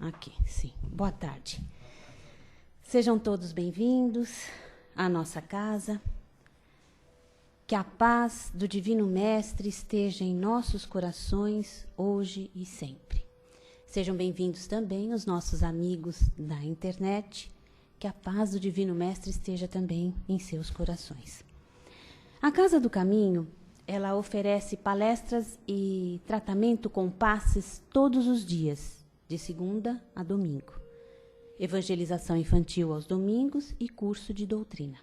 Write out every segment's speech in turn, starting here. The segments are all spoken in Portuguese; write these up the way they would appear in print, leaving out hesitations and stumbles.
Aqui, sim. Boa tarde. Sejam todos bem-vindos à nossa casa. Que a paz do Divino Mestre esteja em nossos corações, hoje e sempre. Sejam bem-vindos também os nossos amigos da internet. Que a paz do Divino Mestre esteja também em seus corações. A Casa do Caminho, ela oferece palestras e tratamento com passes todos os dias, de segunda a domingo. Evangelização infantil aos domingos e curso de doutrina.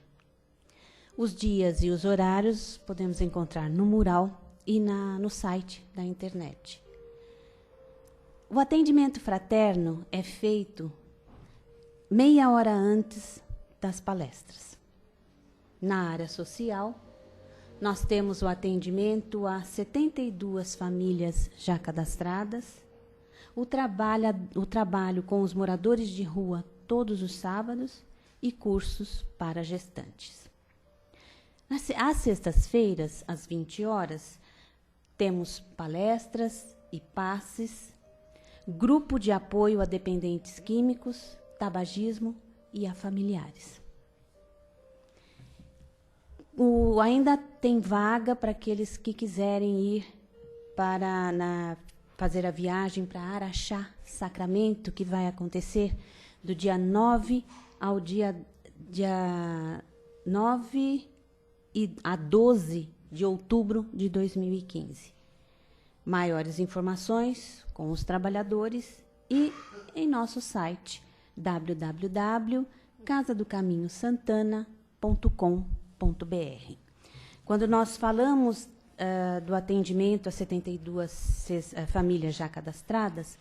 Os dias e os horários podemos encontrar no mural e no site da internet. O atendimento fraterno é feito meia hora antes das palestras. Na área social, nós temos o atendimento a 72 famílias já cadastradas, o trabalho com os moradores de rua todos os sábados e cursos para gestantes. Às sextas-feiras, às 20 horas, temos palestras e passes, grupo de apoio a dependentes químicos, tabagismo e a familiares. Ainda tem vaga para aqueles que quiserem ir fazer a viagem para Araxá, Sacramento, que vai acontecer do dia 9 ao dia 9 a 12 de outubro de 2015. Maiores informações com os trabalhadores e em nosso site www.casadocaminhosantana.com.br. Quando nós falamos do atendimento a 72 famílias já cadastradas,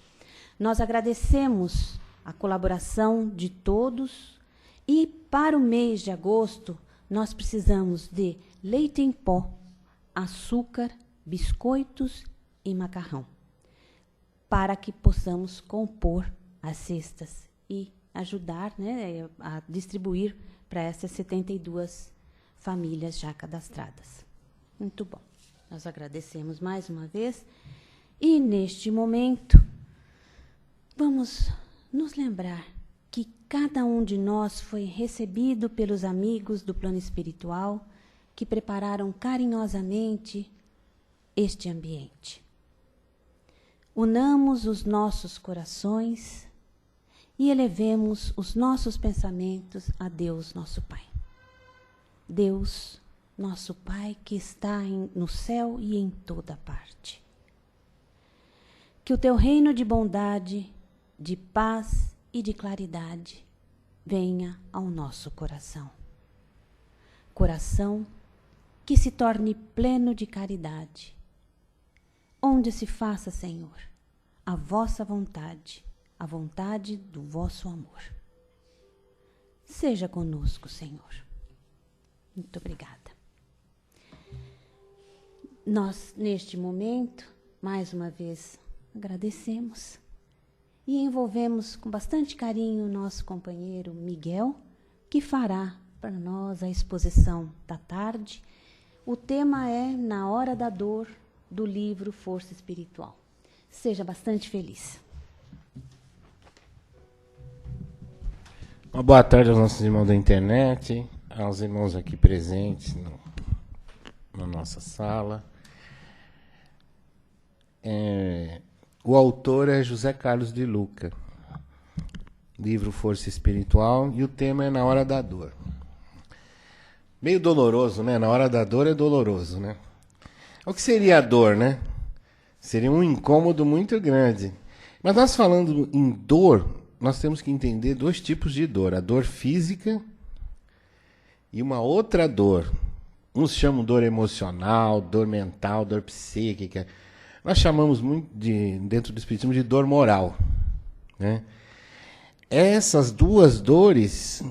nós agradecemos a colaboração de todos e para o mês de agosto nós precisamos de leite em pó, açúcar, biscoitos e macarrão, para que possamos compor as cestas e ajudar, né, a distribuir para essas 72 famílias já cadastradas. Muito bom. Nós agradecemos mais uma vez e, neste momento, vamos nos lembrar que cada um de nós foi recebido pelos amigos do plano espiritual que prepararam carinhosamente este ambiente. Unamos os nossos corações e elevemos os nossos pensamentos a Deus, nosso Pai. Deus, nosso Pai, que está no céu e em toda parte. Que o teu reino de bondade, de paz e de claridade venha ao nosso coração. Coração que se torne pleno de caridade, onde se faça, Senhor, a vossa vontade, a vontade do vosso amor. Seja conosco, Senhor. Muito obrigada. Nós, neste momento, mais uma vez, agradecemos e envolvemos com bastante carinho o nosso companheiro Miguel, que fará para nós a exposição da tarde. O tema é Na Hora da Dor, do livro Força Espiritual. Seja bastante feliz. Uma boa tarde aos nossos irmãos da internet, aos irmãos aqui presentes na nossa sala. O autor é José Carlos de Luca, livro Força Espiritual, e o tema é Na Hora da Dor. Meio doloroso, né? Na hora da dor é doloroso, né? O que seria a dor, né? Seria um incômodo muito grande. Mas nós falando em dor, nós temos que entender dois tipos de dor. A dor física e uma outra dor. Uns chamam dor emocional, dor mental, dor psíquica. Nós chamamos muito dentro do espiritismo de dor moral, né? Essas duas dores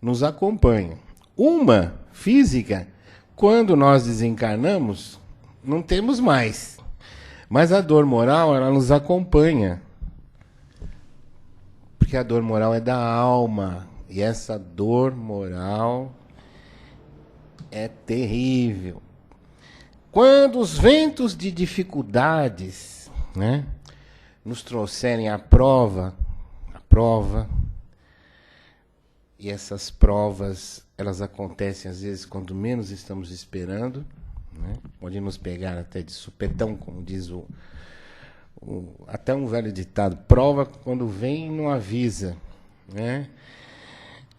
nos acompanham. Uma, física, quando nós desencarnamos, não temos mais. Mas a dor moral, ela nos acompanha. Porque a dor moral é da alma. E essa dor moral é terrível. Quando os ventos de dificuldades, né, nos trouxerem a prova, e essas provas, elas acontecem às vezes quando menos estamos esperando, né? Pode nos pegar até de supetão, como diz até um velho ditado, prova quando vem não avisa, né?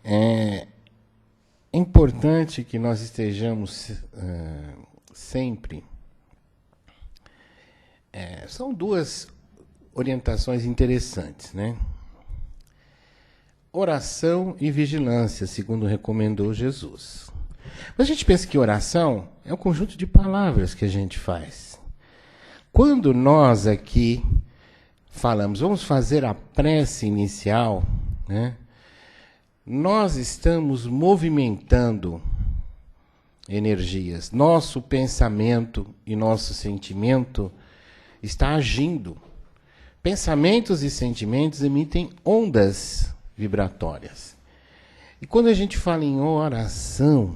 É importante que nós estejamos sempre. São duas orientações interessantes, né? Oração e vigilância, segundo recomendou Jesus. Mas a gente pensa que oração é um conjunto de palavras que a gente faz. Quando nós aqui falamos, vamos fazer a prece inicial, né? Nós estamos movimentando energias. Nosso pensamento e nosso sentimento está agindo. Pensamentos e sentimentos emitem ondas vibratórias. E quando a gente fala em oração,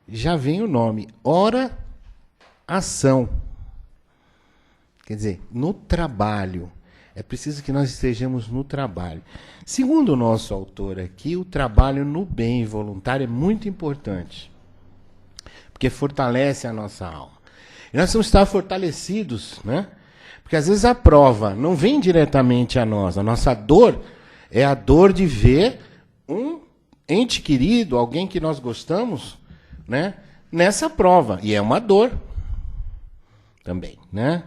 já vem o nome, ora, ação. Quer dizer, no trabalho. É preciso que nós estejamos no trabalho. Segundo o nosso autor aqui, o trabalho no bem voluntário é muito importante. Porque fortalece a nossa alma. E nós temos que estar fortalecidos, né? Porque às vezes a prova não vem diretamente a nós. A nossa dor é a dor de ver um ente querido, alguém que nós gostamos, né, nessa prova. E é uma dor também, né?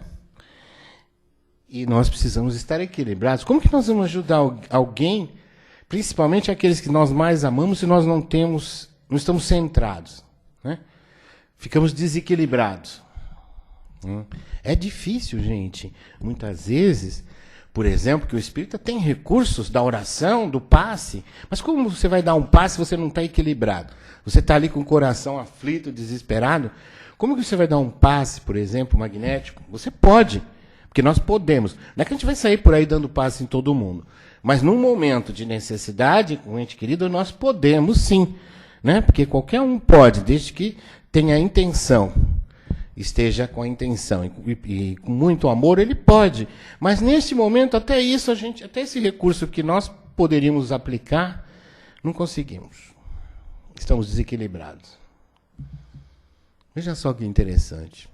E nós precisamos estar equilibrados. Como que nós vamos ajudar alguém, principalmente aqueles que nós mais amamos, se nós não estamos centrados, né? Ficamos desequilibrados. É difícil, gente. Muitas vezes, por exemplo, que o espírita tem recursos da oração, do passe. Mas como você vai dar um passe se você não está equilibrado? Você está ali com o coração aflito, desesperado. Como que você vai dar um passe, por exemplo, magnético? Você pode, porque nós podemos. Não é que a gente vai sair por aí dando passe em todo mundo. Mas num momento de necessidade, com o ente querido, nós podemos sim, né? Porque qualquer um pode, desde que tenha a intenção. Esteja com a intenção e com muito amor, ele pode. Mas neste momento, até isso, até esse recurso que nós poderíamos aplicar, não conseguimos. Estamos desequilibrados. Veja só que interessante.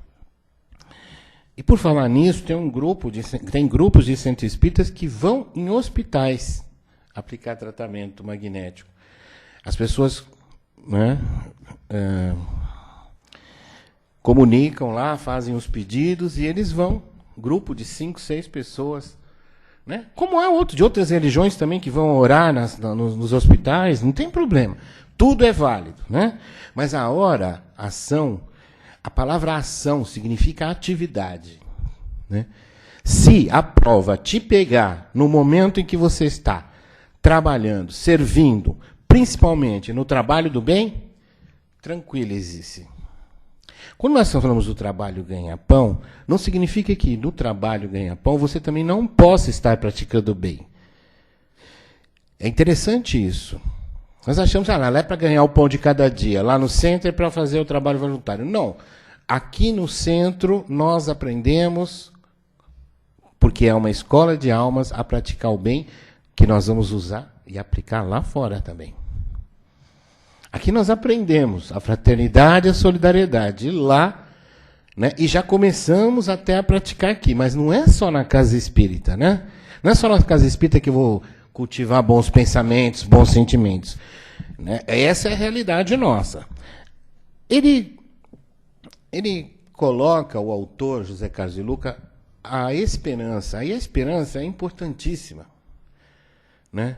E por falar nisso, tem grupos de centros espíritas que vão em hospitais aplicar tratamento magnético. As pessoas, né, comunicam lá, fazem os pedidos e eles vão, grupo de 5, 6 pessoas, né? Como há de outras religiões também que vão orar nos hospitais, não tem problema, tudo é válido, né? Mas a ação, a palavra ação significa atividade, né? Se a prova te pegar no momento em que você está trabalhando, servindo, principalmente no trabalho do bem, tranquilize-se. Quando nós falamos do trabalho ganha-pão, não significa que no trabalho ganha-pão você também não possa estar praticando o bem. É interessante isso. Nós achamos, lá é para ganhar o pão de cada dia, lá no centro é para fazer o trabalho voluntário. Não. Aqui no centro nós aprendemos, porque é uma escola de almas, a praticar o bem, que nós vamos usar e aplicar lá fora também. Aqui nós aprendemos a fraternidade e a solidariedade. E lá, né, e já começamos até a praticar aqui. Mas não é só na casa espírita, né? Não é só na casa espírita que eu vou cultivar bons pensamentos, bons sentimentos, né? Essa é a realidade nossa. Ele coloca, o autor, José Carlos de Luca, a esperança. E a esperança é importantíssima, né?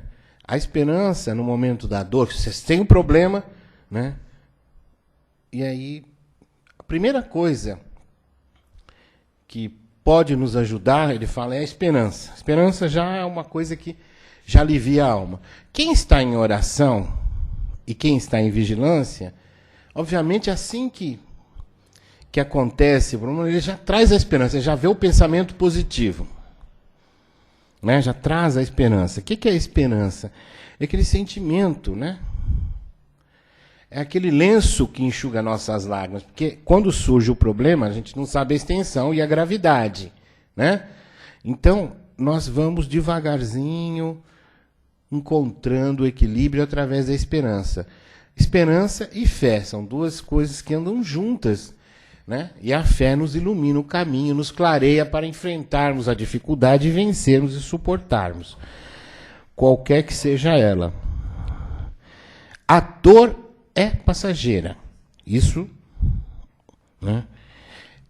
A esperança, no momento da dor, vocês têm um problema, né? E aí, a primeira coisa que pode nos ajudar, ele fala, é a esperança. A esperança já é uma coisa que já alivia a alma. Quem está em oração e quem está em vigilância, obviamente, assim que acontece, ele já traz a esperança, já vê o pensamento positivo. Né, já traz a esperança. O que é a esperança? É aquele sentimento, né? é aquele lenço que enxuga nossas lágrimas. Porque quando surge o problema, a gente não sabe a extensão e a gravidade, né? Então, nós vamos devagarzinho encontrando o equilíbrio através da esperança. Esperança e fé são duas coisas que andam juntas, né? E a fé nos ilumina o caminho, nos clareia para enfrentarmos a dificuldade e vencermos e suportarmos, qualquer que seja ela. A dor é passageira. Isso, né?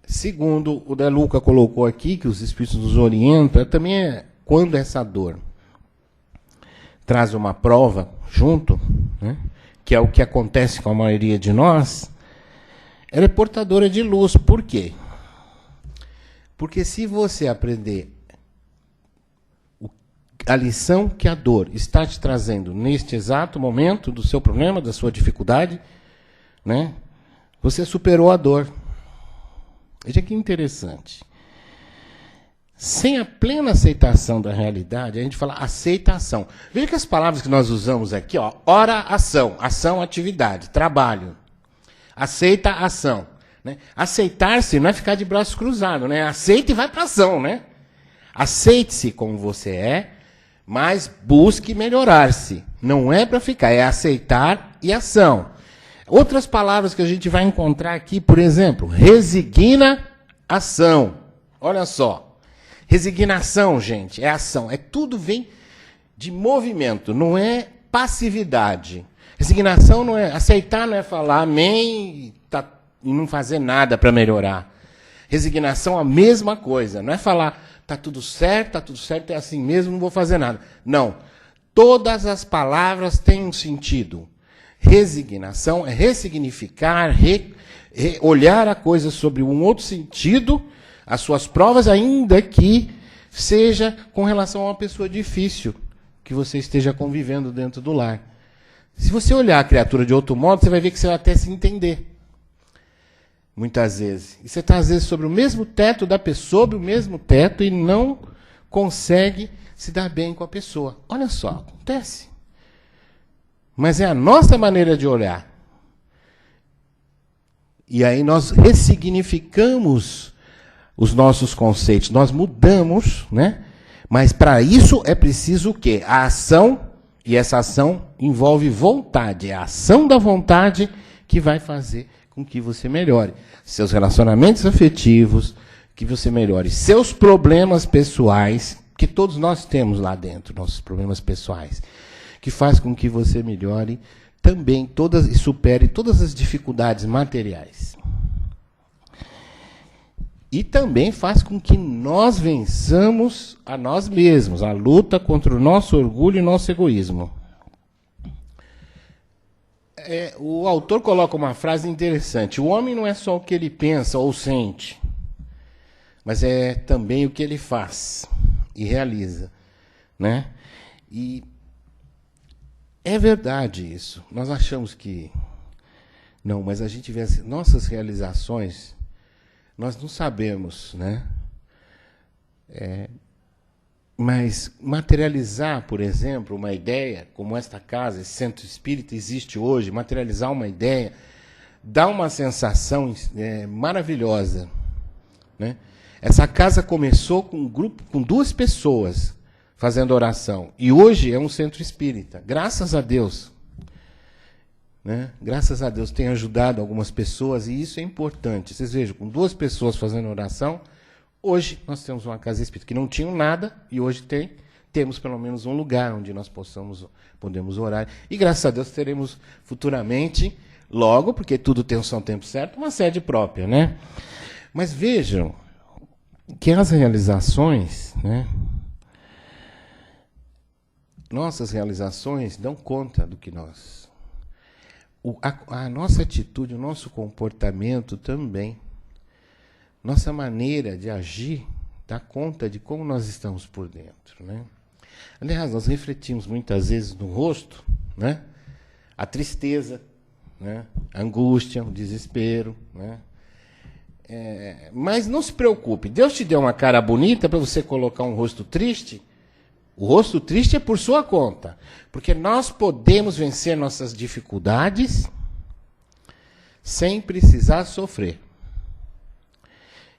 Segundo o De Luca colocou aqui, que os Espíritos nos orientam, também é quando essa dor traz uma prova junto, né? Que é o que acontece com a maioria de nós, ela é portadora de luz. Por quê? Porque se você aprender a lição que a dor está te trazendo neste exato momento do seu problema, da sua dificuldade, né? Você superou a dor. Veja que interessante. Sem a plena aceitação da realidade, a gente fala aceitação. Veja que as palavras que nós usamos aqui, ó, ora, ação, ação, atividade, trabalho. Aceita, ação. Né? Aceitar-se não é ficar de braços cruzados, né? Aceite e vai para ação, né? Aceite-se como você é, mas busque melhorar-se. Não é para ficar, é aceitar e ação. Outras palavras que a gente vai encontrar aqui, por exemplo, resignação. Olha só. Resignação, gente, é ação. É tudo vem de movimento, não é passividade. Resignação não é aceitar, não é falar amém e não fazer nada para melhorar. Resignação é a mesma coisa. Não é falar tá tudo certo, é assim mesmo, não vou fazer nada. Não. Todas as palavras têm um sentido. Resignação é ressignificar, olhar a coisa sobre um outro sentido, as suas provas, ainda que seja com relação a uma pessoa difícil que você esteja convivendo dentro do lar. Se você olhar a criatura de outro modo, você vai ver que você vai até se entender. Muitas vezes. E você está, às vezes, sobre o mesmo teto da pessoa, sobre o mesmo teto, e não consegue se dar bem com a pessoa. Olha só, acontece. Mas é a nossa maneira de olhar. E aí nós ressignificamos os nossos conceitos, nós mudamos, né? Mas para isso é preciso o quê? A ação, e essa ação envolve vontade. É a ação da vontade que vai fazer com que você melhore seus relacionamentos afetivos, que você melhore seus problemas pessoais, que todos nós temos lá dentro, nossos problemas pessoais, que faz com que você melhore também todas e supere todas as dificuldades materiais. E também faz com que nós vençamos a nós mesmos, a luta contra o nosso orgulho e nosso egoísmo. O autor coloca uma frase interessante. O homem não é só o que ele pensa ou sente, mas é também o que ele faz e realiza, né? E é verdade isso. Nós achamos que não, mas a gente vê as nossas realizações, nós não sabemos, né? Mas materializar, por exemplo, uma ideia, como esta casa, esse centro espírita existe hoje, materializar uma ideia, dá uma sensação maravilhosa, né? Essa casa começou com um grupo, com 2 pessoas fazendo oração, e hoje é um centro espírita, graças a Deus. Né? Graças a Deus tem ajudado algumas pessoas, e isso é importante. Vocês vejam, com 2 pessoas fazendo oração, hoje nós temos uma casa espírita que não tinha nada, e hoje temos pelo menos um lugar onde nós podemos orar. E graças a Deus teremos futuramente, logo, porque tudo tem o seu tempo certo, uma sede própria. Né? Mas vejam que as realizações, né? Nossas realizações dão conta do que nós... A nossa atitude, o nosso comportamento também, nossa maneira de agir, dá conta de como nós estamos por dentro. Né? Aliás, nós refletimos muitas vezes no rosto, né? A tristeza, né? A angústia, o desespero. Né? Mas não se preocupe, Deus te deu uma cara bonita para você colocar um rosto triste. O rosto triste é por sua conta, porque nós podemos vencer nossas dificuldades, sem precisar sofrer.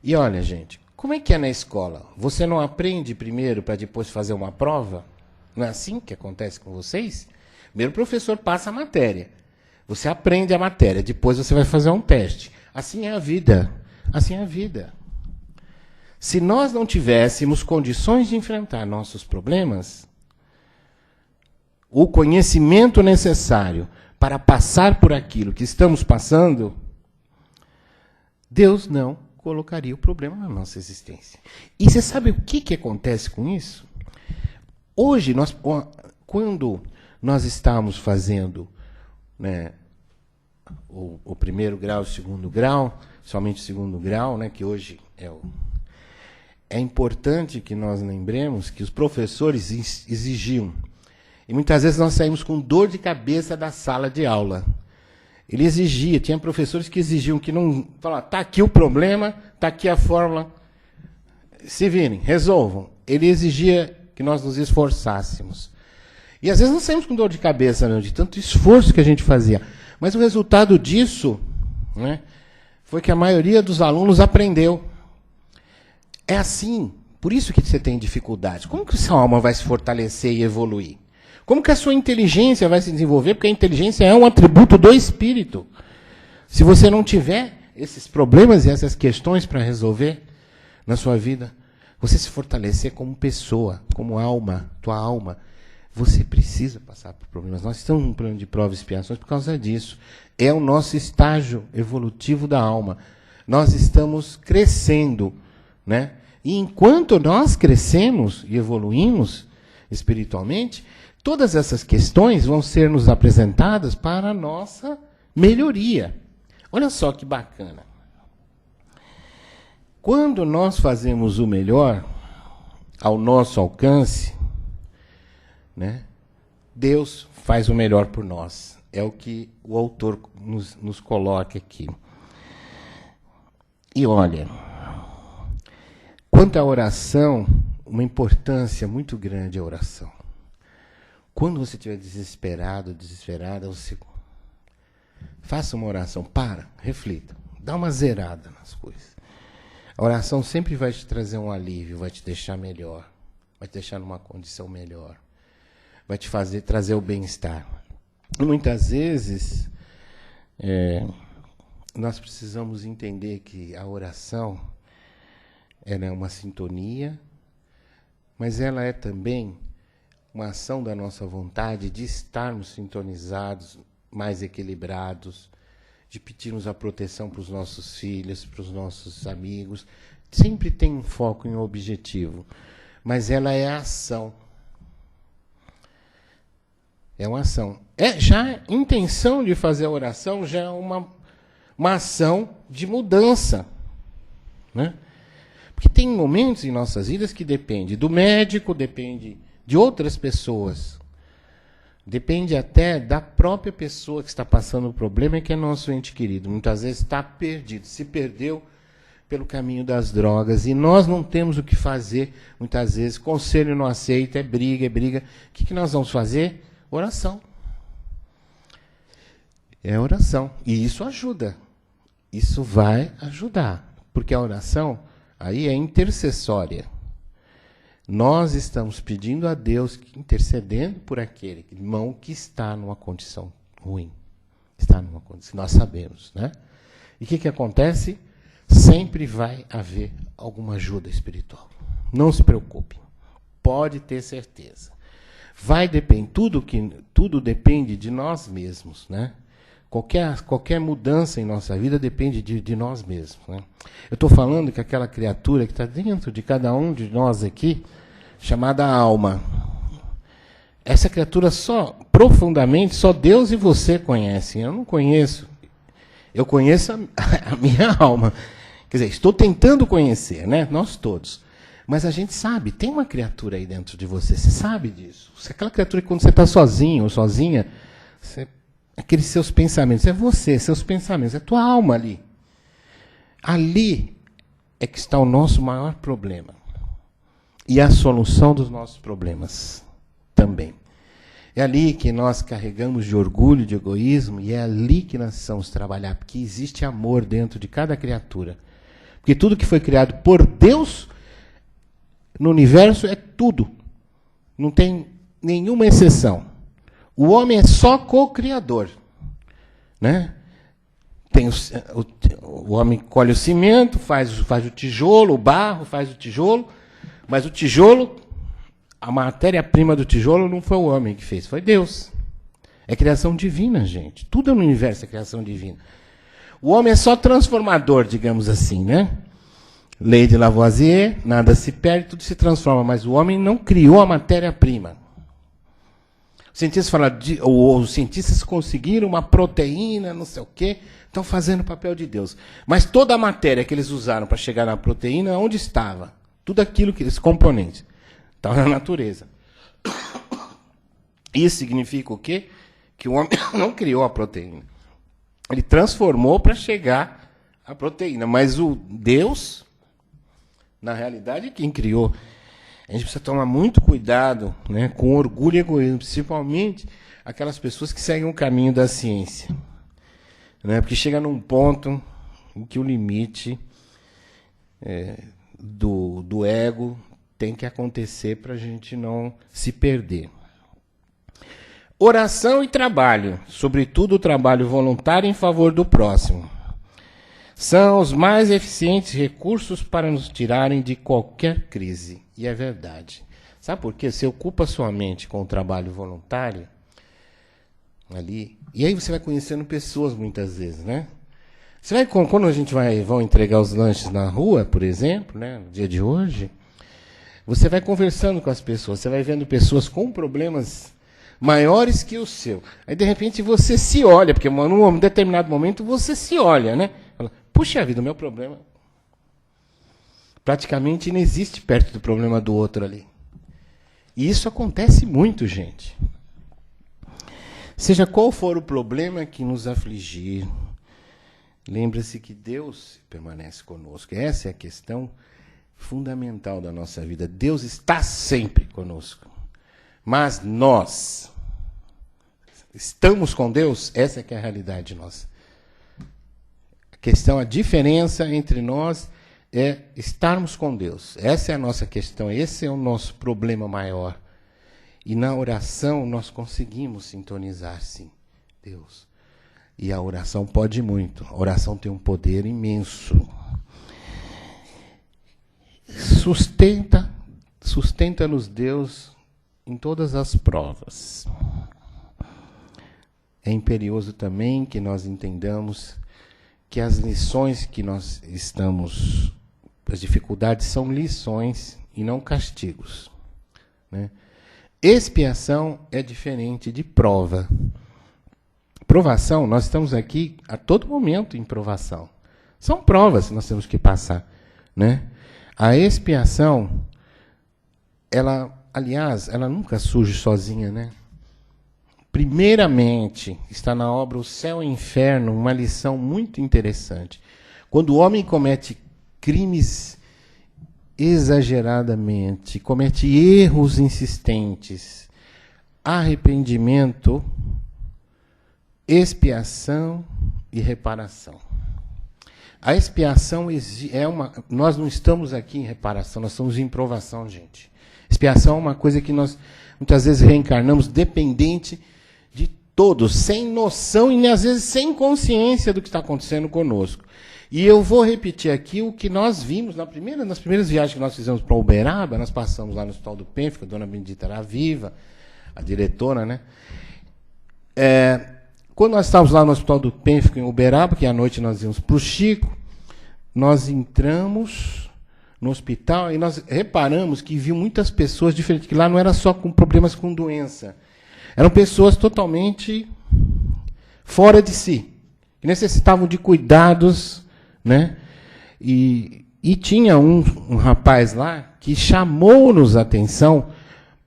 E olha, gente, como é que é na escola? Você não aprende primeiro para depois fazer uma prova? Não é assim que acontece com vocês? Primeiro o professor passa a matéria. Você aprende a matéria, depois você vai fazer um teste. Assim é a vida. Assim é a vida. Se nós não tivéssemos condições de enfrentar nossos problemas, o conhecimento necessário para passar por aquilo que estamos passando, Deus não colocaria o problema na nossa existência. E você sabe o que acontece com isso? Hoje, quando nós estamos fazendo, né, o primeiro grau, o segundo grau, somente o segundo grau, né, que hoje é importante que nós lembremos que os professores exigiam. E muitas vezes nós saímos com dor de cabeça da sala de aula. Ele exigia, tinha professores que exigiam que não... Falaram, está aqui o problema, está aqui a fórmula, se virem, resolvam. Ele exigia que nós nos esforçássemos. E às vezes nós saímos com dor de cabeça, não, de tanto esforço que a gente fazia. Mas o resultado disso, né, foi que a maioria dos alunos aprendeu. É assim, por isso que você tem dificuldade. Como que a sua alma vai se fortalecer e evoluir? Como que a sua inteligência vai se desenvolver? Porque a inteligência é um atributo do espírito. Se você não tiver esses problemas e essas questões para resolver na sua vida, você se fortalecer como pessoa, como alma, tua alma, você precisa passar por problemas. Nós estamos num plano de provas e expiações por causa disso. É o nosso estágio evolutivo da alma. Nós estamos crescendo, né? E enquanto nós crescemos e evoluímos espiritualmente, todas essas questões vão ser nos apresentadas para a nossa melhoria. Olha só que bacana. Quando nós fazemos o melhor ao nosso alcance, né, Deus faz o melhor por nós. É o que o autor nos coloca aqui. E olha, quanto à oração, uma importância muito grande a oração. Quando você estiver desesperado, desesperada, você faça uma oração, reflita, dá uma zerada nas coisas. A oração sempre vai te trazer um alívio, vai te deixar melhor, vai te deixar numa condição melhor, vai te trazer o bem-estar. E muitas vezes, nós precisamos entender que a oração ela é uma sintonia, mas ela é também uma ação da nossa vontade de estarmos sintonizados, mais equilibrados, de pedirmos a proteção para os nossos filhos, para os nossos amigos. Sempre tem um foco em um objetivo, mas ela é a ação. É uma ação. Já a intenção de fazer a oração já é uma ação de mudança, né? Porque tem momentos em nossas vidas que depende do médico, depende de outras pessoas. Depende até da própria pessoa que está passando o problema, que é nosso ente querido. Muitas vezes está perdido, se perdeu pelo caminho das drogas. E nós não temos o que fazer, muitas vezes. Conselho não aceita, é briga, é briga. O que nós vamos fazer? Oração. É oração. E isso ajuda. Isso vai ajudar. Porque a oração aí é intercessória. Nós estamos pedindo a Deus, intercedendo por aquele irmão que está numa condição ruim. Está numa condição, nós sabemos, né? E o que que acontece? Sempre vai haver alguma ajuda espiritual. Não se preocupe. Pode ter certeza. Vai depender, tudo depende de nós mesmos, né? Qualquer mudança em nossa vida depende de nós mesmos, né? Eu estou falando que aquela criatura que está dentro de cada um de nós aqui, chamada alma, essa criatura profundamente, só Deus e você conhecem. Eu não conheço. Eu conheço a minha alma. Quer dizer, estou tentando conhecer, né? Nós todos. Mas a gente sabe, tem uma criatura aí dentro de você, você sabe disso. Aquela criatura que quando você está sozinho ou sozinha, aqueles seus pensamentos, é você, seus pensamentos, é tua alma ali. Ali é que está o nosso maior problema. E a solução dos nossos problemas também. É ali que nós carregamos de orgulho, de egoísmo, e é ali que nós precisamos trabalhar, porque existe amor dentro de cada criatura. Porque tudo que foi criado por Deus no universo é tudo. Não tem nenhuma exceção. O homem é só co-criador, né? O homem colhe o cimento, faz o tijolo, o barro faz o tijolo, mas o tijolo, a matéria-prima do tijolo não foi o homem que fez, foi Deus. É criação divina, gente. Tudo no universo é criação divina. O homem é só transformador, digamos assim, né? Lei de Lavoisier, nada se perde, tudo se transforma, mas o homem não criou a matéria-prima. Os cientistas conseguiram uma proteína, não sei o quê, estão fazendo o papel de Deus. Mas toda a matéria que eles usaram para chegar na proteína, onde estava? Tudo aquilo, esses componentes, estava na natureza. Isso significa o quê? Que o homem não criou a proteína. Ele transformou para chegar à proteína. Mas o Deus, na realidade, quem criou. A gente precisa tomar muito cuidado, né, com orgulho e egoísmo, principalmente aquelas pessoas que seguem o caminho da ciência. Né, porque chega num ponto em que o limite do ego tem que acontecer para a gente não se perder. Oração e trabalho, sobretudo o trabalho voluntário em favor do próximo, são os mais eficientes recursos para nos tirarem de qualquer crise. E é verdade. Sabe por quê? Você ocupa sua mente com o trabalho voluntário ali, e aí você vai conhecendo pessoas muitas vezes, né? Você vai, quando a gente vão entregar os lanches na rua, por exemplo, né, no dia de hoje, você vai conversando com as pessoas, você vai vendo pessoas com problemas maiores que o seu. Aí, de repente, você se olha, porque num determinado momento você se olha, né? Fala, puxa vida, o meu problema praticamente não existe perto do problema do outro ali. E isso acontece muito, gente. Seja qual for o problema que nos afligir, lembre-se que Deus permanece conosco. Essa é a questão fundamental da nossa vida. Deus está sempre conosco. Mas nós estamos com Deus? Essa é que é a realidade nossa. A diferença entre nós é estarmos com Deus. Essa é a nossa questão, esse é o nosso problema maior. E na oração nós conseguimos sintonizar, sim, Deus. E a oração pode muito. A oração tem um poder imenso. Sustenta-nos Deus em todas as provas. É imperioso também que nós entendamos que as lições que nós estamos, as dificuldades são lições e não castigos, né? Expiação é diferente de prova. Provação, nós estamos aqui a todo momento em provação. São provas que nós temos que passar, né? A expiação, aliás, ela nunca surge sozinha, né? Primeiramente, está na obra O Céu e o Inferno, uma lição muito interessante. Quando o homem comete crimes exageradamente, comete erros insistentes, arrependimento, expiação e reparação. A expiação nós não estamos aqui em reparação, nós estamos em provação, gente. Expiação é uma coisa que nós muitas vezes reencarnamos dependente de todos, sem noção e às vezes sem consciência do que está acontecendo conosco. E eu vou repetir aqui o que nós vimos nas primeiras viagens que nós fizemos para Uberaba. Nós passamos lá no Hospital do Pênfico, a dona Benedita era viva, a diretora, né? Quando nós estávamos lá no Hospital do Pênfico, em Uberaba, que à noite nós íamos para o Chico, nós entramos no hospital e nós reparamos que viu muitas pessoas diferentes, que lá não era só com problemas com doença. Eram pessoas totalmente fora de si, que necessitavam de cuidados, né? E tinha um rapaz lá que chamou-nos a atenção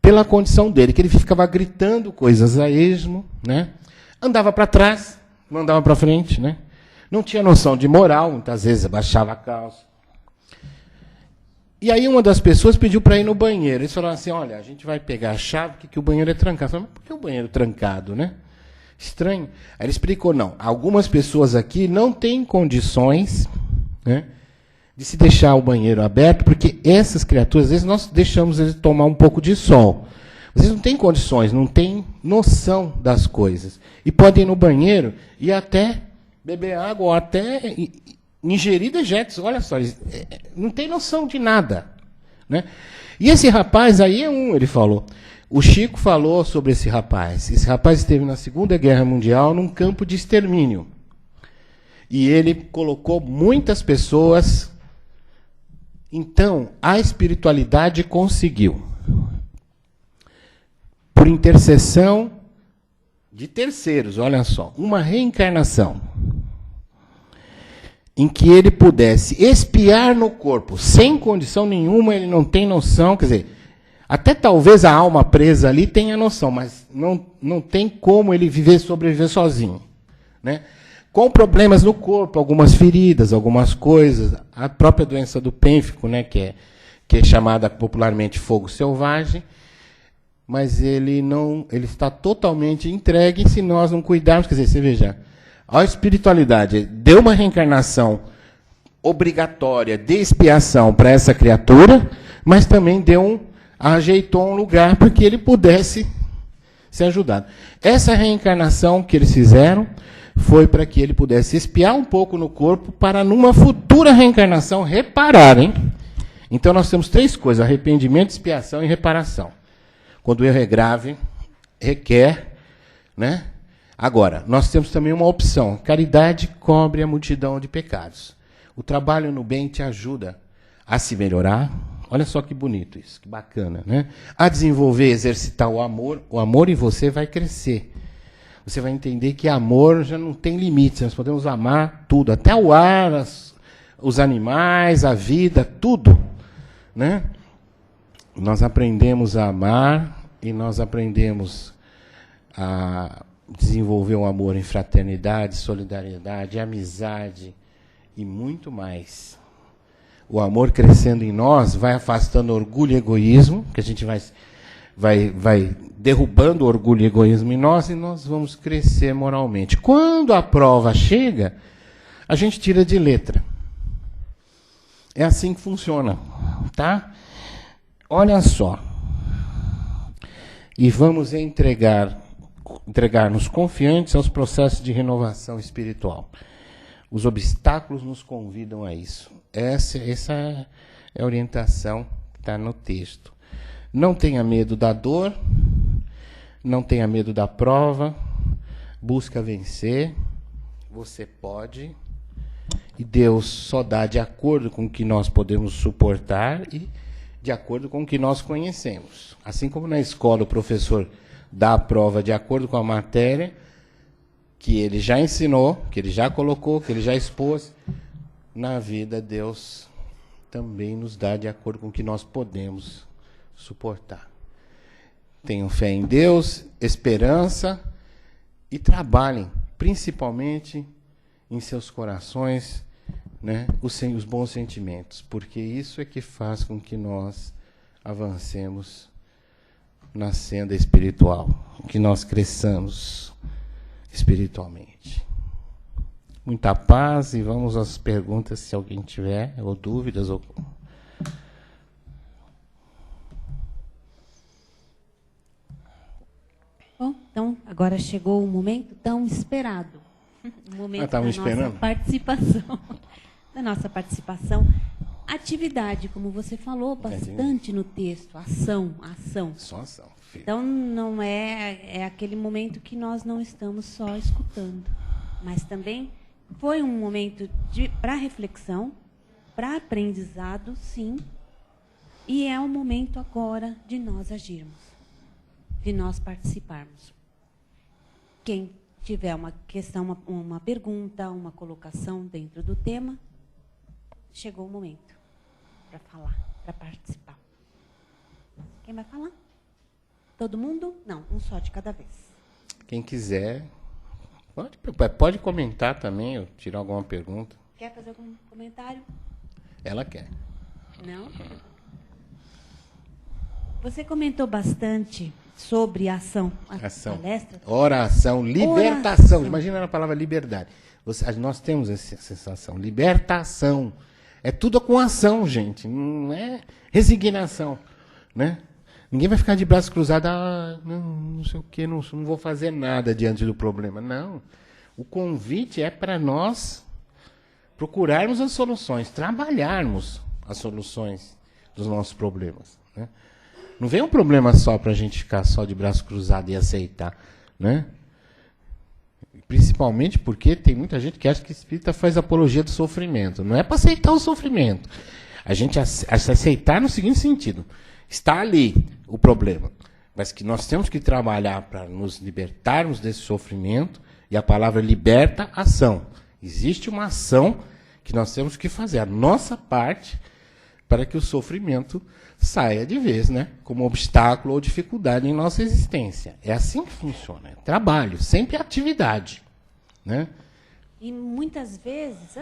pela condição dele, que ele ficava gritando coisas a esmo, né? Andava para trás, não andava para frente, né? Não tinha noção de moral, muitas vezes abaixava a calça. E aí uma das pessoas pediu para ir no banheiro. Eles falaram assim, olha, a gente vai pegar a chave porque o banheiro é trancado. Eu falei, mas por que o banheiro é trancado, né? Estranho. Aí ele explicou, não, algumas pessoas aqui não têm condições, né, de se deixar o banheiro aberto, porque essas criaturas, às vezes nós deixamos eles tomar um pouco de sol. Vocês não têm condições, não têm noção das coisas. E podem ir no banheiro e até beber água, ou até ingerir dejetos. Olha só, eles não tem noção de nada, né? E esse rapaz aí é ele falou. O Chico falou sobre esse rapaz. Esse rapaz esteve na Segunda Guerra Mundial num campo de extermínio. E ele colocou muitas pessoas. Então, a espiritualidade conseguiu, por intercessão de terceiros, olha só, uma reencarnação em que ele pudesse espiar no corpo, sem condição nenhuma, ele não tem noção, quer dizer, até talvez a alma presa ali tenha noção, mas não tem como ele sobreviver sozinho, né? Com problemas no corpo, algumas feridas, algumas coisas, a própria doença do pênfico, né, que é chamada popularmente fogo selvagem, mas ele está totalmente entregue se nós não cuidarmos. Quer dizer, você veja, a espiritualidade deu uma reencarnação obrigatória de expiação para essa criatura, mas também ajeitou um lugar para que ele pudesse ser ajudado. Essa reencarnação que eles fizeram foi para que ele pudesse espiar um pouco no corpo para, numa futura reencarnação, reparar, hein? Então, nós temos 3 coisas: arrependimento, expiação e reparação. Quando o erro é grave, requer, né? Agora, nós temos também uma opção. Caridade cobre a multidão de pecados. O trabalho no bem te ajuda a se melhorar. Olha só que bonito isso, que bacana, né? A desenvolver, exercitar o amor. O amor em você vai crescer. Você vai entender que amor já não tem limites. Nós podemos amar tudo, até o ar, os animais, a vida, tudo, né? Nós aprendemos a amar e nós aprendemos a desenvolver um amor em fraternidade, solidariedade, amizade e muito mais. O amor crescendo em nós vai afastando orgulho e egoísmo, que a gente vai derrubando o orgulho e egoísmo em nós e nós vamos crescer moralmente. Quando a prova chega, a gente tira de letra. É assim que funciona, tá? Olha só. E vamos entregar-nos confiantes aos processos de renovação espiritual. Os obstáculos nos convidam a isso. Essa é a orientação que está no texto. Não tenha medo da dor, não tenha medo da prova, busca vencer, você pode, e Deus só dá de acordo com o que nós podemos suportar e de acordo com o que nós conhecemos. Assim como na escola o professor dá a prova de acordo com a matéria que ele já ensinou, que ele já colocou, que ele já expôs, na vida Deus também nos dá de acordo com o que nós podemos suportar. Tenham fé em Deus, esperança e trabalhem, principalmente em seus corações, né, os bons sentimentos, porque isso é que faz com que nós avancemos na senda espiritual, que nós cresçamos espiritualmente. Muita paz e vamos às perguntas, se alguém tiver, ou dúvidas, ou... Bom, então, agora chegou o momento tão esperado. O momento da nossa participação. Da nossa participação. Atividade, como você falou, bastante no texto. Ação. Só ação. Filho. Então, não é aquele momento que nós não estamos só escutando. Mas também foi um momento para reflexão, para aprendizado, sim. E é o momento agora de nós agirmos, de nós participarmos. Quem tiver uma questão, uma pergunta, uma colocação dentro do tema, chegou o momento para falar, para participar. Quem vai falar? Todo mundo? Não, um só de cada vez. Quem quiser, pode comentar também, ou tirar alguma pergunta. Quer fazer algum comentário? Ela quer. Não? Você comentou bastante sobre a ação. Ação. Palestra. Oração, libertação. Oração. Imagina a palavra liberdade. Nós temos essa sensação. Libertação. É tudo com ação, gente. Não é resignação. Né? Ninguém vai ficar de braços cruzados. Não sei o quê, não vou fazer nada diante do problema. Não. O convite é para nós procurarmos as soluções, trabalharmos as soluções dos nossos problemas. Né? Não vem um problema só para a gente ficar só de braço cruzado e aceitar. Né? Principalmente porque tem muita gente que acha que espírita faz apologia do sofrimento. Não é para aceitar o sofrimento. A gente aceitar no seguinte sentido. Está ali o problema. Mas que nós temos que trabalhar para nos libertarmos desse sofrimento. E a palavra liberta, ação. Existe uma ação que nós temos que fazer. A nossa parte para que o sofrimento saia de vez, né? Como obstáculo ou dificuldade em nossa existência. É assim que funciona. É trabalho, sempre atividade. Né? E muitas vezes,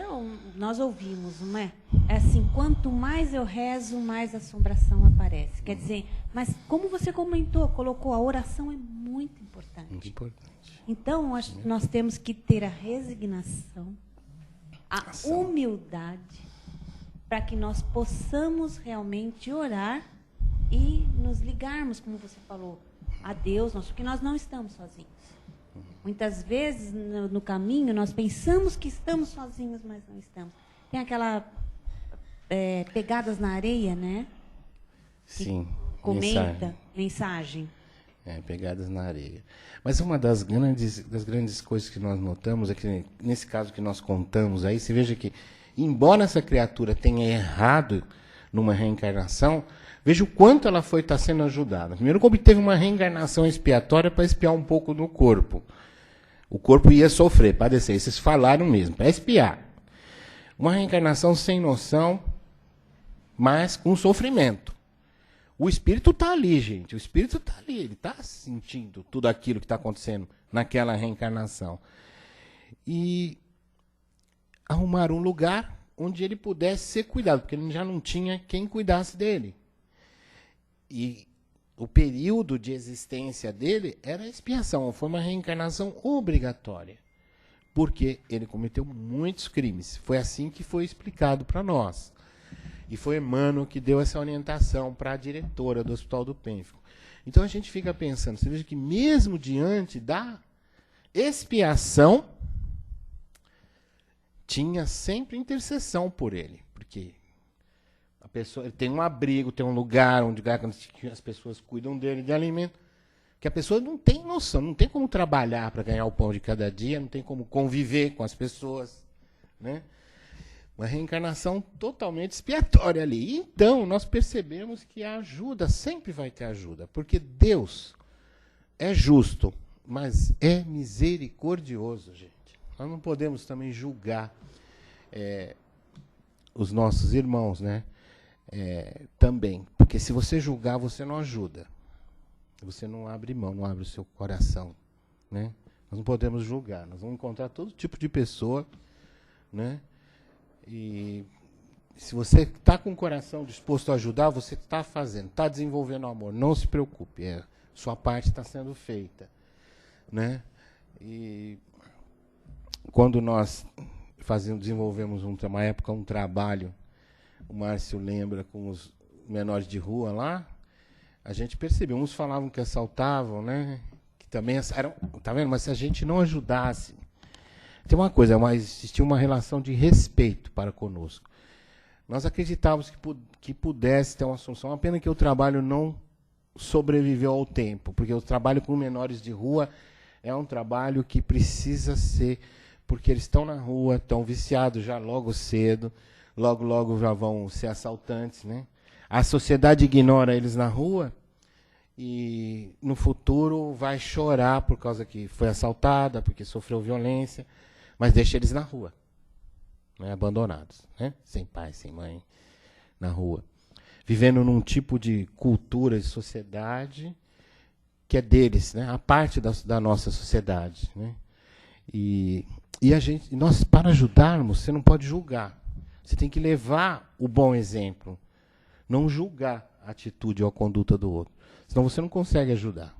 nós ouvimos, não é? É assim, quanto mais eu rezo, mais assombração aparece. Quer dizer, mas como você comentou, colocou, a oração é muito importante. Muito importante. Então, nós temos que ter a resignação, a humildade, para que nós possamos realmente orar e nos ligarmos, como você falou, a Deus, porque nós não estamos sozinhos. Muitas vezes, no caminho, nós pensamos que estamos sozinhos, mas não estamos. Tem aquela pegadas na areia, né? Sim. Comenta, mensagem. Pegadas na areia. Mas uma das grandes coisas que nós notamos é que, nesse caso que nós contamos aí, você veja que, embora essa criatura tenha errado numa reencarnação, veja o quanto ela está sendo ajudada. Primeiro que obteve uma reencarnação expiatória para espiar um pouco no corpo. O corpo ia sofrer, padecer. Vocês falaram mesmo, para espiar. Uma reencarnação sem noção, mas com sofrimento. O espírito está ali, gente. O espírito está ali. Ele está sentindo tudo aquilo que está acontecendo naquela reencarnação. E arrumar um lugar onde ele pudesse ser cuidado, porque ele já não tinha quem cuidasse dele. E o período de existência dele era expiação, foi uma reencarnação obrigatória, porque ele cometeu muitos crimes. Foi assim que foi explicado para nós. E foi Emmanuel que deu essa orientação para a diretora do Hospital do Pênfico. Então a gente fica pensando, você veja que mesmo diante da expiação, tinha sempre intercessão por ele, porque a pessoa ele tem um abrigo, tem um lugar onde as pessoas cuidam dele, de alimento, que a pessoa não tem noção, não tem como trabalhar para ganhar o pão de cada dia, não tem como conviver com as pessoas, né? Uma reencarnação totalmente expiatória ali. Então, nós percebemos que a ajuda, sempre vai ter ajuda, porque Deus é justo, mas é misericordioso, gente. Nós não podemos também julgar os nossos irmãos, né? Também. Porque se você julgar, você não ajuda. Você não abre mão, não abre o seu coração. Né? Nós não podemos julgar. Nós vamos encontrar todo tipo de pessoa. Né? E se você está com o coração disposto a ajudar, você está fazendo, está desenvolvendo amor. Não se preocupe. Sua parte está sendo feita. Né? E quando nós desenvolvemos uma época um trabalho, o Márcio lembra, com os menores de rua lá, a gente percebeu, uns falavam que assaltavam, né? Que também eram, tá vendo? Mas se a gente não ajudasse, tem uma coisa, mas existia uma relação de respeito para conosco. Nós acreditávamos que pudesse ter uma solução, a pena que o trabalho não sobreviveu ao tempo, porque o trabalho com menores de rua é um trabalho que precisa ser, porque eles estão na rua, estão viciados já logo cedo, logo já vão ser assaltantes, né? A sociedade ignora eles na rua e no futuro vai chorar por causa que foi assaltada, porque sofreu violência, mas deixa eles na rua, né? Abandonados, né? Sem pai, sem mãe, na rua. Vivendo num tipo de cultura de sociedade que é deles, né? A parte da nossa sociedade, né? E nós, para ajudarmos, você não pode julgar. Você tem que levar o bom exemplo, não julgar atitude ou a conduta do outro. Senão você não consegue ajudar.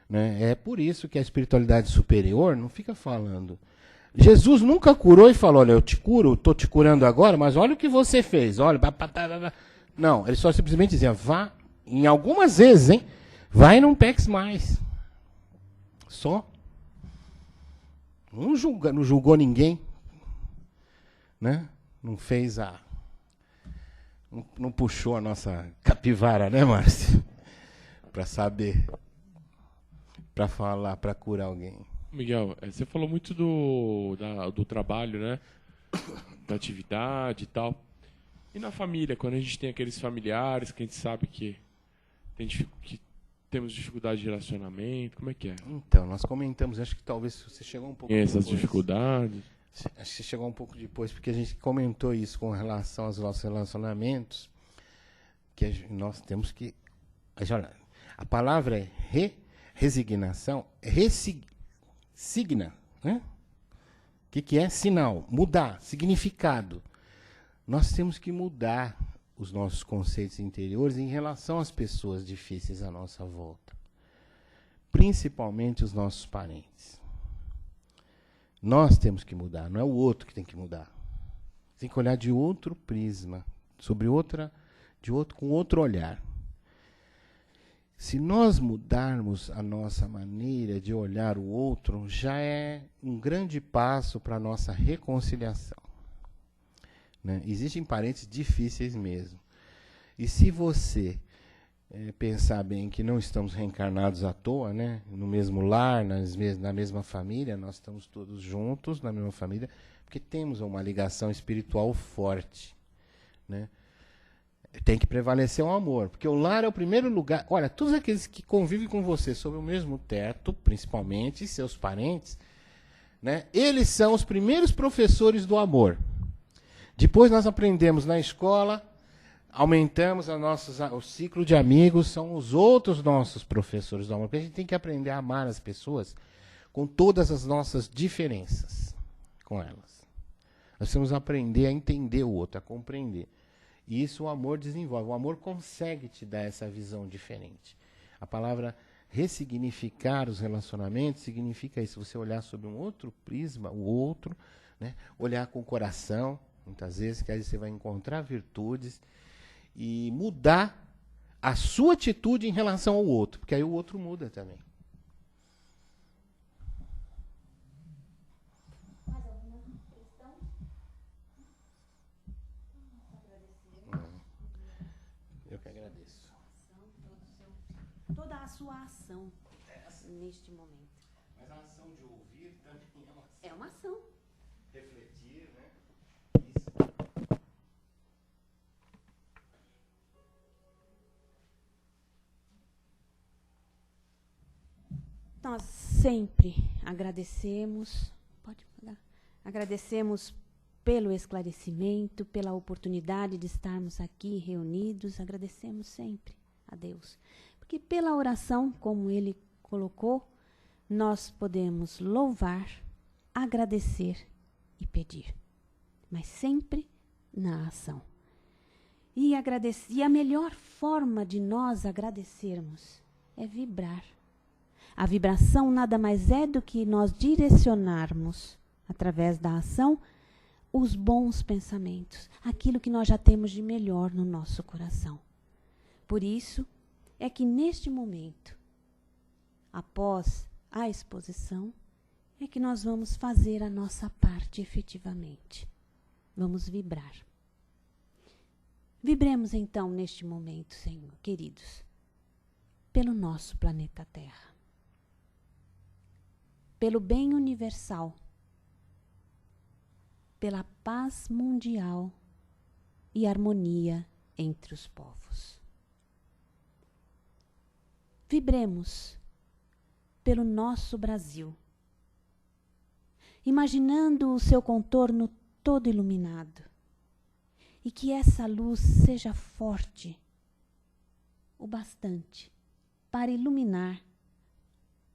Né? É por isso que a espiritualidade superior não fica falando. Jesus nunca curou e falou, olha, eu te curo, estou te curando agora, mas olha o que você fez. Olha, não, ele só simplesmente dizia, vá, em algumas vezes, hein? Vai e não peques mais. Só. Não julgou ninguém. Né? Não fez Não puxou a nossa capivara, né, Márcio? Para saber. Para falar, para curar alguém. Miguel, você falou muito do trabalho, né? Da atividade e tal. E na família, quando a gente tem aqueles familiares que a gente sabe que temos dificuldade de relacionamento, como é que é? Então, nós comentamos, acho que talvez você chegou um pouco essas depois. Dificuldades. Acho que você chegou um pouco depois, porque a gente comentou isso com relação aos nossos relacionamentos, que nós temos que... Olha, a palavra é resignação, signa, né? O que é? Sinal, mudar, significado. Nós temos que mudar os nossos conceitos interiores em relação às pessoas difíceis à nossa volta. Principalmente os nossos parentes. Nós temos que mudar, não é o outro que tem que mudar. Tem que olhar de outro prisma, com outro olhar. Se nós mudarmos a nossa maneira de olhar o outro, já é um grande passo para a nossa reconciliação. Né? Existem parentes difíceis mesmo. E se você pensar bem que não estamos reencarnados à toa, né? No mesmo lar, na mesma família, nós estamos todos juntos na mesma família, porque temos uma ligação espiritual forte. Né? Tem que prevalecer o amor, porque o lar é o primeiro lugar. Olha, todos aqueles que convivem com você sob o mesmo teto, principalmente seus parentes, né? Eles são os primeiros professores do amor. Depois nós aprendemos na escola, aumentamos o ciclo de amigos, são os outros nossos professores do amor. Porque a gente tem que aprender a amar as pessoas com todas as nossas diferenças com elas. Nós precisamos aprender a entender o outro, a compreender. E isso o amor desenvolve. O amor consegue te dar essa visão diferente. A palavra ressignificar os relacionamentos significa isso. Você olhar sob um outro prisma, o outro, né? Olhar com o coração, muitas vezes, que aí você vai encontrar virtudes e mudar a sua atitude em relação ao outro, porque aí o outro muda também. Mais alguma questão? Eu que agradeço. Toda a sua ação neste momento. Mas a ação de ouvir também É uma ação. Refletir, né? Isso. Nós sempre agradecemos, agradecemos pelo esclarecimento, pela oportunidade de estarmos aqui reunidos, agradecemos sempre a Deus. Porque pela oração, como Ele colocou, nós podemos louvar, agradecer e pedir, mas sempre na ação. E a melhor forma de nós agradecermos é vibrar. A vibração nada mais é do que nós direcionarmos, através da ação, os bons pensamentos, aquilo que nós já temos de melhor no nosso coração. Por isso é que neste momento, após a exposição, é que nós vamos fazer a nossa parte efetivamente. Vamos vibrar. Vibremos então neste momento, Senhor, queridos, pelo nosso planeta Terra. Pelo bem universal, pela paz mundial e harmonia entre os povos. Vibremos pelo nosso Brasil, imaginando o seu contorno todo iluminado, e que essa luz seja forte o bastante para iluminar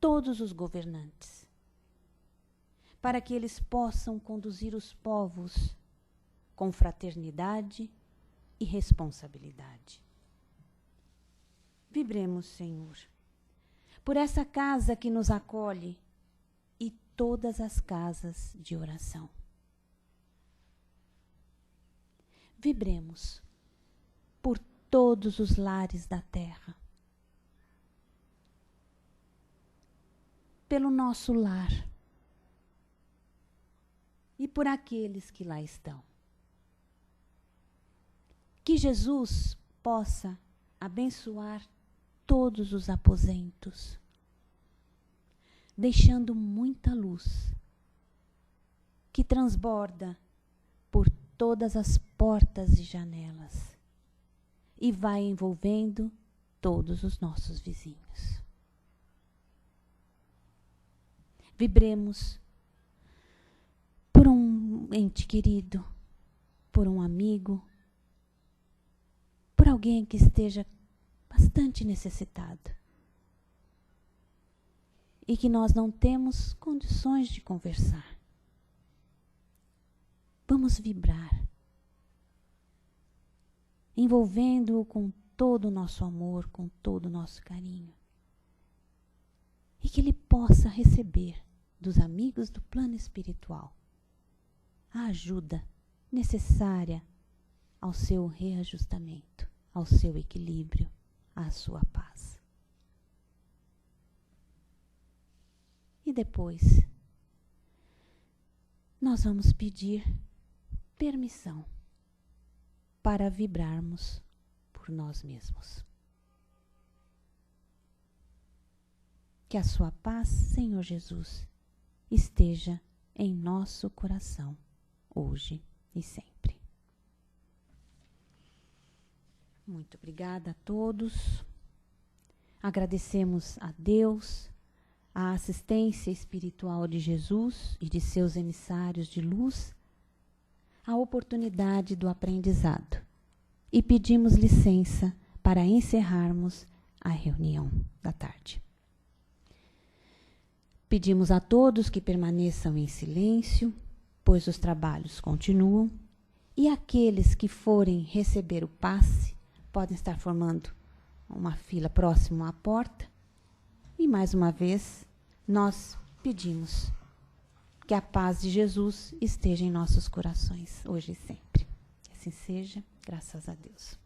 todos os governantes, para que eles possam conduzir os povos com fraternidade e responsabilidade. Vibremos, Senhor, por essa casa que nos acolhe e todas as casas de oração. Vibremos por todos os lares da terra, pelo nosso lar e por aqueles que lá estão. Que Jesus possa abençoar todos os aposentos, deixando muita luz que transborda por todas as portas e janelas e vai envolvendo todos os nossos vizinhos. Vibremos por um ente querido, por um amigo, por alguém que esteja bastante necessitado e que nós não temos condições de conversar. Vamos vibrar, envolvendo-o com todo o nosso amor, com todo o nosso carinho, e que ele possa receber dos amigos do plano espiritual a ajuda necessária ao seu reajustamento, ao seu equilíbrio, à sua paz. E depois, nós vamos pedir permissão para vibrarmos por nós mesmos. Que a sua paz, Senhor Jesus, esteja em nosso coração, hoje e sempre. Muito obrigada a todos. Agradecemos a Deus, a assistência espiritual de Jesus e de seus emissários de luz, a oportunidade do aprendizado. E pedimos licença para encerrarmos a reunião da tarde. Pedimos a todos que permaneçam em silêncio, pois os trabalhos continuam, e aqueles que forem receber o passe podem estar formando uma fila próximo à porta. E mais uma vez, nós pedimos que a paz de Jesus esteja em nossos corações, hoje e sempre. Que assim seja, graças a Deus.